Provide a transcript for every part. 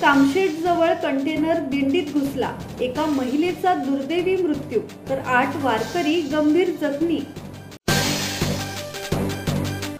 Kamshet container दिंडीत घुसला, एका महिलेचा दुर्दैवी मृत्यू तर 8 वारकरी गंभीर जखमी।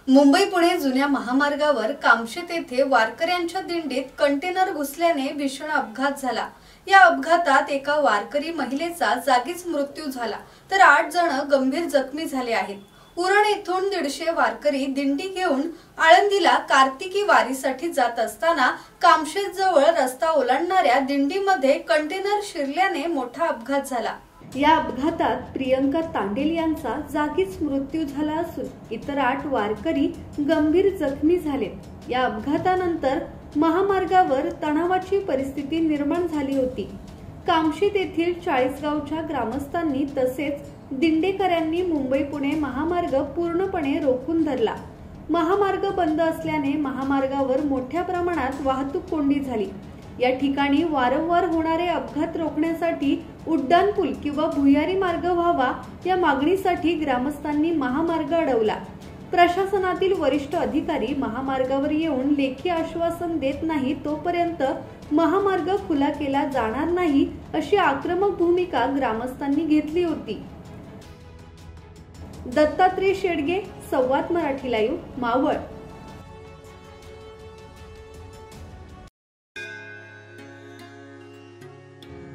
मुंबई पुणे जुन्या महामार्गावर कामशेत येथे वारकऱ्यांच्या दिंडीत कंटेनर घुसल्याने भीषण अपघात झाला। या अपघातात एका वारकरी महिलेचा जागीच मृत्यू झाला तर 8 जण गंभीर जखमी झाले आहेत। उरण येथून 150 वारकरी दिंडी घेऊन आळंदीला कार्तिकी वारीसाठी जात असताना कामशेत जवळ रस्ता ओलांडणाऱ्या दिंडीमध्ये कंटेनर शिरल्याने मोठा अपघात झाला। या अपघातात प्रियंका तांडेल यांचा जागीच मृत्यू झाला असून इतर 8 वारकरी गंभीर जखमी झाले। या अपघातानंतर महामार्गावर तणावाची परिस्थिती निर्माण झाली होती। कामशेत येथील 40 गावच्या ग्रामस्थांनी तसेच दिंडेकरांनी मुंबई पुणे महामार्ग पूर्णपणे रोखून धरला। महामार्ग बंद असल्याने महामार्गावर मोठ्या प्रमाणात वाहतूक कोंडी झाली। या ठिकाणी वारंवार होणारे अपघात रोखण्यासाठी उड्डाणपूल किंवा भुयारी मार्ग व्हावा या मागणीसाठी ग्रामस्थांनी महामार्ग अडवला। प्रशासनातील वरिष्ठ अधिकारी महामार्गावर येऊन लेखी आश्वासन देत नाही तोपर्यंत महामार्ग खुला केला जाणार नाही अशी आक्रमक भूमिका ग्रामस्थांनी घेतली होती। दत्तात्रय शेडगे, संवाद मराठी लाईव्ह, मावळ।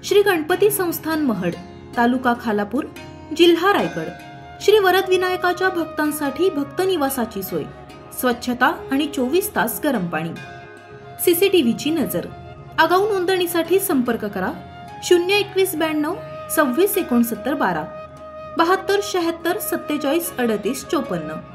श्री गणपती संस्थान महड, तालुका खालापूर, जिल्हा रायगड। श्री वरद विनायकाच्या भक्तांसाठी भक्त निवासाची सोय, स्वच्छता आणि 24 तास गरम पाणी, सीसीटीव्हीची नजर। आगाऊ नोंदणीसाठी संपर्क करा 02192 26 69 12 72 76 47 38 54।